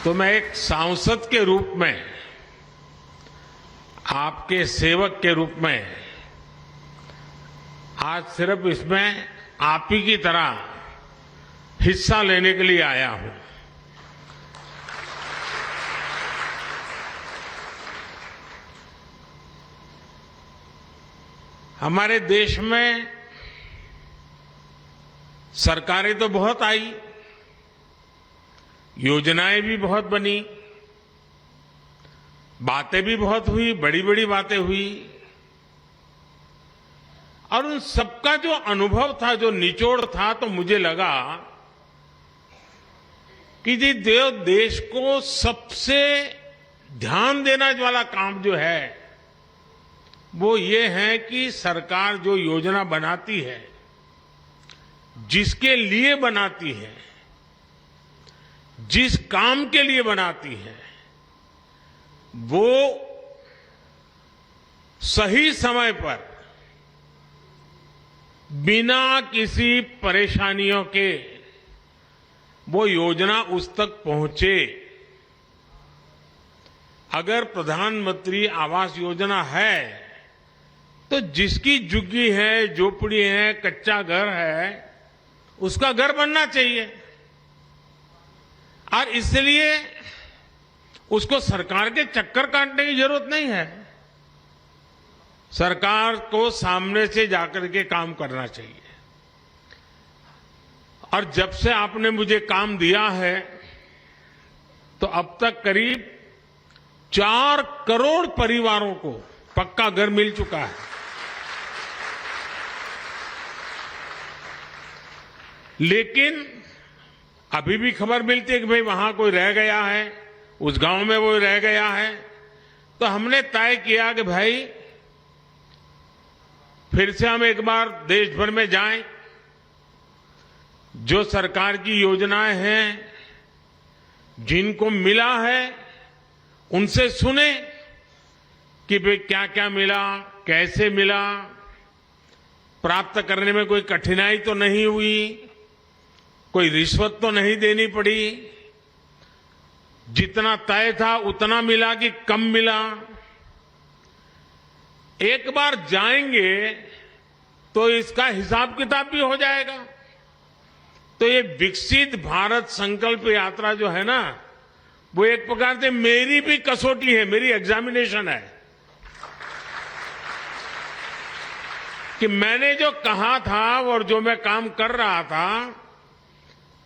तो मैं एक सांसद के रूप में, आपके सेवक के रूप में आज सिर्फ इसमें आप ही की तरह हिस्सा लेने के लिए आया हूं। हमारे देश में सरकारें तो बहुत आई, योजनाएं भी बहुत बनी, बातें भी बहुत हुई, बड़ी बड़ी बातें हुई, और उन सबका जो अनुभव था, जो निचोड़ था, तो मुझे लगा कि जी देश को सबसे ध्यान देना वाला काम जो है वो ये है कि सरकार जो योजना बनाती है, जिसके लिए बनाती है, जिस काम के लिए बनाती है, वो सही समय पर बिना किसी परेशानियों के वो योजना उस तक पहुंचे। अगर प्रधानमंत्री आवास योजना है तो जिसकी झुग्गी है, झोपड़ी है, कच्चा घर है, उसका घर बनना चाहिए, और इसलिए उसको सरकार के चक्कर काटने की जरूरत नहीं है। सरकार को सामने से जाकर के काम करना चाहिए। और जब से आपने मुझे काम दिया है तो अब तक करीब 4 करोड़ परिवारों को पक्का घर मिल चुका है। लेकिन अभी भी खबर मिलती है कि भाई वहां कोई रह गया है, उस गांव में वो रह गया है। तो हमने तय किया कि भाई फिर से हम एक बार देश भर में जाएं, जो सरकार की योजनाएं हैं, जिनको मिला है, उनसे सुने कि भाई क्या क्या मिला, कैसे मिला, प्राप्त करने में कोई कठिनाई तो नहीं हुई, कोई रिश्वत तो नहीं देनी पड़ी, जितना तय था उतना मिला कि कम मिला। एक बार जाएंगे तो इसका हिसाब किताब भी हो जाएगा। तो ये विकसित भारत संकल्प यात्रा जो है ना, वो एक प्रकार से मेरी भी कसौटी है, मेरी एग्जामिनेशन है कि मैंने जो कहा था और जो मैं काम कर रहा था,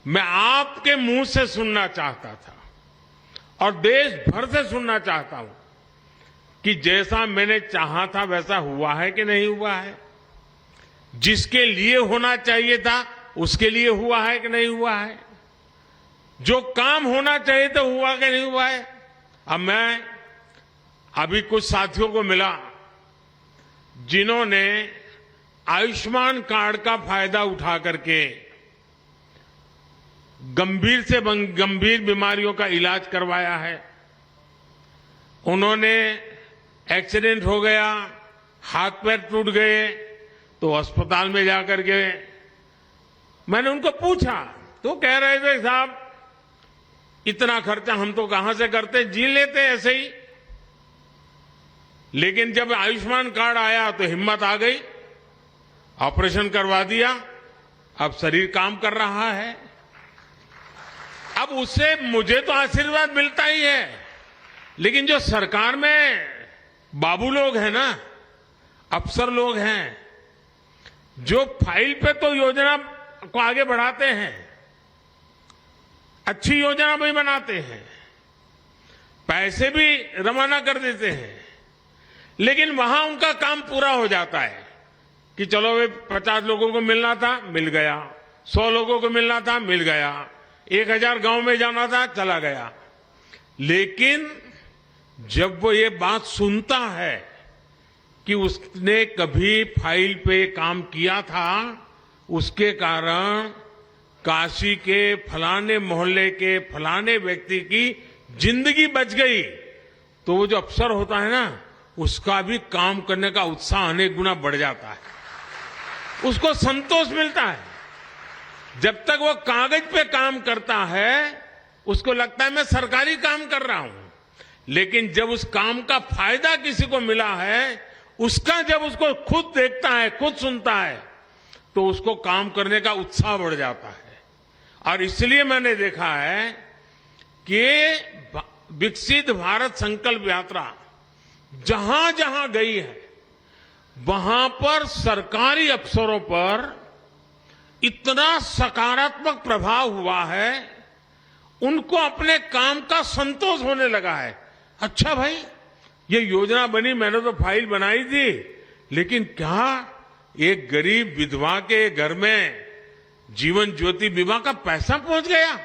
मैं आपके मुंह से सुनना चाहता था और देश भर से सुनना चाहता हूं कि जैसा मैंने चाहा था वैसा हुआ है कि नहीं हुआ है, जिसके लिए होना चाहिए था उसके लिए हुआ है कि नहीं हुआ है, जो काम होना चाहिए था हुआ कि नहीं हुआ है। अब मैं अभी कुछ साथियों को मिला जिन्होंने आयुष्मान कार्ड का फायदा उठा करके गंभीर से गंभीर बीमारियों का इलाज करवाया है। उन्होंने एक्सीडेंट हो गया, हाथ पैर टूट गए, तो अस्पताल में जाकर के मैंने उनको पूछा, तो कह रहे थे साहब इतना खर्चा हम तो कहां से करते, जी लेते ऐसे ही। लेकिन जब आयुष्मान कार्ड आया तो हिम्मत आ गई, ऑपरेशन करवा दिया, अब शरीर काम कर रहा है। अब उससे मुझे तो आशीर्वाद मिलता ही है, लेकिन जो सरकार में बाबू लोग हैं ना, अफसर लोग हैं, जो फाइल पे तो योजना को आगे बढ़ाते हैं, अच्छी योजना भी बनाते हैं, पैसे भी रवाना कर देते हैं, लेकिन वहां उनका काम पूरा हो जाता है कि चलो वे 50 लोगों को मिलना था, मिल गया, 100 लोगों को मिलना था, मिल गया, 1000 गांव में जाना था, चला गया। लेकिन जब वो ये बात सुनता है कि उसने कभी फाइल पे काम किया था, उसके कारण काशी के फलाने मोहल्ले के फलाने व्यक्ति की जिंदगी बच गई, तो वो जो अफसर होता है ना, उसका भी काम करने का उत्साह अनेक गुना बढ़ जाता है, उसको संतोष मिलता है। जब तक वो कागज पे काम करता है उसको लगता है मैं सरकारी काम कर रहा हूं, लेकिन जब उस काम का फायदा किसी को मिला है, उसका जब उसको खुद देखता है, खुद सुनता है, तो उसको काम करने का उत्साह बढ़ जाता है। और इसलिए मैंने देखा है कि विकसित भारत संकल्प यात्रा जहां जहां गई है, वहां पर सरकारी अफसरों पर इतना सकारात्मक प्रभाव हुआ है, उनको अपने काम का संतोष होने लगा है। अच्छा भाई, ये योजना बनी, मैंने तो फाइल बनाई थी, लेकिन क्या एक गरीब विधवा के घर में जीवन ज्योति बीमा का पैसा पहुंच गया?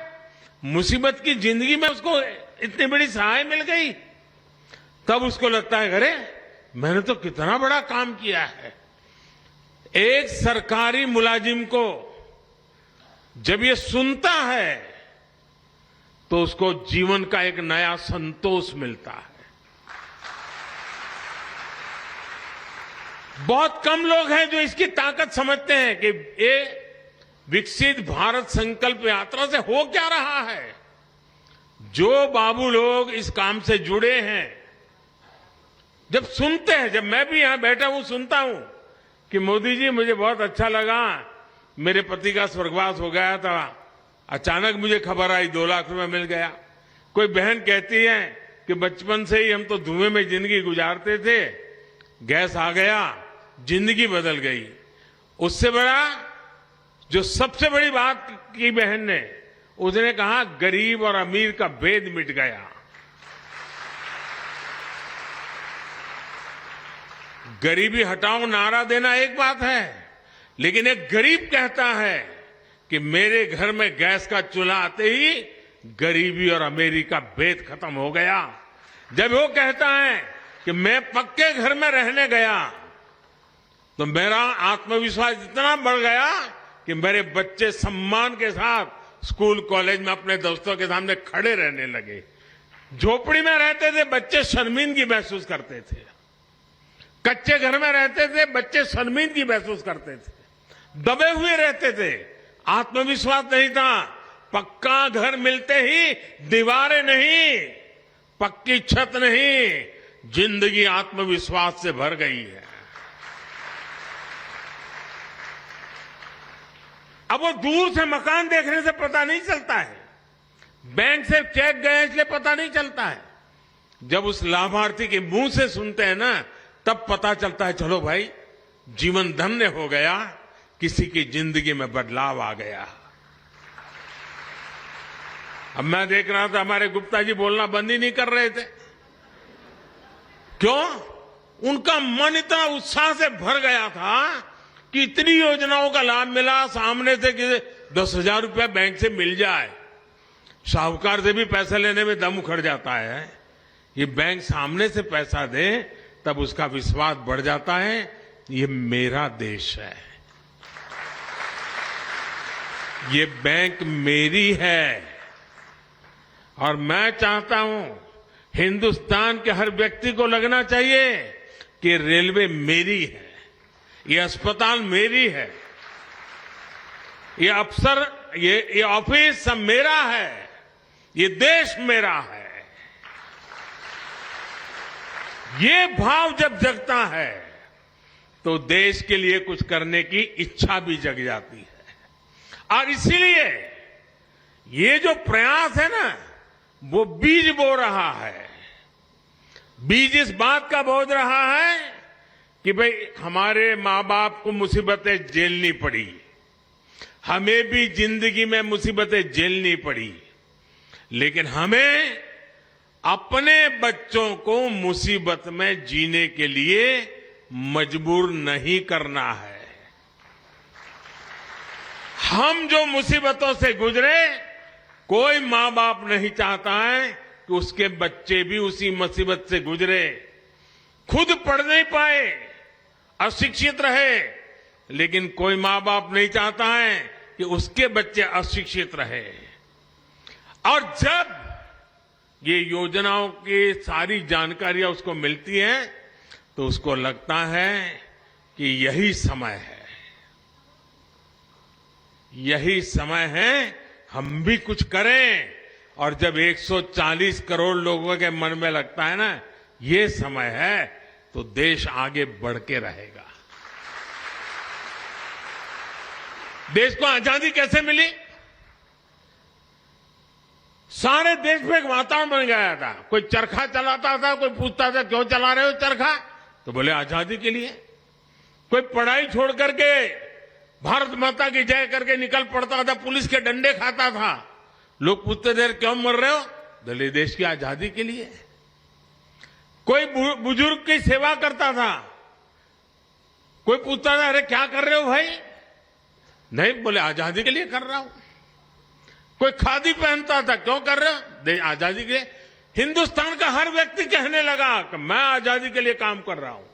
मुसीबत की जिंदगी में उसको इतनी बड़ी सहाय मिल गई। तब उसको लगता है, अरे मैंने तो कितना बड़ा काम किया है। एक सरकारी मुलाजिम को जब ये सुनता है तो उसको जीवन का एक नया संतोष मिलता है। बहुत कम लोग हैं जो इसकी ताकत समझते हैं कि ये विकसित भारत संकल्प यात्रा से हो क्या रहा है। जो बाबू लोग इस काम से जुड़े हैं, जब सुनते हैं, जब मैं भी यहां बैठा हूं सुनता हूं कि मोदी जी मुझे बहुत अच्छा लगा, मेरे पति का स्वर्गवास हो गया था, अचानक मुझे खबर आई 2 लाख रुपए मिल गया। कोई बहन कहती है कि बचपन से ही हम तो धुएं में जिंदगी गुजारते थे, गैस आ गया, जिंदगी बदल गई। उससे बड़ा जो सबसे बड़ी बात की बहन ने, उसने कहा गरीब और अमीर का भेद मिट गया। गरीबी हटाओ नारा देना एक बात है, लेकिन एक गरीब कहता है कि मेरे घर में गैस का चूल्हा आते ही गरीबी और अमीरी का भेद खत्म हो गया। जब वो कहता है कि मैं पक्के घर में रहने गया, तो मेरा आत्मविश्वास इतना बढ़ गया कि मेरे बच्चे सम्मान के साथ स्कूल कॉलेज में अपने दोस्तों के सामने खड़े रहने लगे। झोपड़ी में रहते थे, बच्चे शर्मिंदगी महसूस करते थे। कच्चे घर में रहते थे, बच्चे शर्मिंदगी महसूस करते थे, दबे हुए रहते थे, आत्मविश्वास नहीं था। पक्का घर मिलते ही दीवारें नहीं, पक्की छत नहीं, जिंदगी आत्मविश्वास से भर गई है। अब वो दूर से मकान देखने से पता नहीं चलता है, बैंक से चेक गए इसलिए पता नहीं चलता है। जब उस लाभार्थी के मुंह से सुनते हैं ना, तब पता चलता है, चलो भाई जीवन धन्य हो गया, किसी की जिंदगी में बदलाव आ गया। अब मैं देख रहा था हमारे गुप्ता जी बोलना बंद ही नहीं कर रहे थे। क्यों? उनका मन इतना उत्साह से भर गया था कि इतनी योजनाओं का लाभ मिला, सामने से कि 10,000 रुपया बैंक से मिल जाए। साहूकार से भी पैसा लेने में दम उखड़ जाता है, ये बैंक सामने से पैसा दे तब उसका विश्वास बढ़ जाता है, ये मेरा देश है, ये बैंक मेरी है। और मैं चाहता हूं हिंदुस्तान के हर व्यक्ति को लगना चाहिए कि रेलवे मेरी है, ये अस्पताल मेरी है, ये अफसर, ये ऑफिस सब मेरा है, ये देश मेरा है। ये भाव जब जगता है तो देश के लिए कुछ करने की इच्छा भी जग जाती है। और इसीलिए ये जो प्रयास है ना, वो बीज बो रहा है। बीज इस बात का बो रहा है कि भाई हमारे मां बाप को मुसीबतें झेलनी पड़ी, हमें भी जिंदगी में मुसीबतें झेलनी पड़ी, लेकिन हमें अपने बच्चों को मुसीबत में जीने के लिए मजबूर नहीं करना है। हम जो मुसीबतों से गुजरे, कोई मां बाप नहीं चाहता है कि उसके बच्चे भी उसी मुसीबत से गुजरे। खुद पढ़ नहीं पाए, अशिक्षित रहे, लेकिन कोई मां बाप नहीं चाहता है कि उसके बच्चे अशिक्षित रहे। और जब ये योजनाओं की सारी जानकारियां उसको मिलती हैं, तो उसको लगता है कि यही समय है, यही समय है हम भी कुछ करें, और जब 140 करोड़ लोगों के मन में लगता है ना ये समय है, तो देश आगे बढ़ के रहेगा। देश को आजादी कैसे मिली? सारे देश में एक वातावरण बन गया था। कोई चरखा चलाता था, कोई पूछता था क्यों चला रहे हो चरखा, तो बोले आजादी के लिए। कोई पढ़ाई छोड़ करके भारत माता की जय करके निकल पड़ता था, पुलिस के डंडे खाता था। लोग पूछते थे क्यों मर रहे हो, बोले देश की आजादी के लिए। कोई बुजुर्ग की सेवा करता था, कोई पूछता था अरे क्या कर रहे हो भाई, नहीं बोले आजादी के लिए कर रहा हूं। कोई खादी पहनता था, क्यों कर रहे हो, आजादी के लिए। हिंदुस्तान का हर व्यक्ति कहने लगा कि मैं आजादी के लिए काम कर रहा हूं।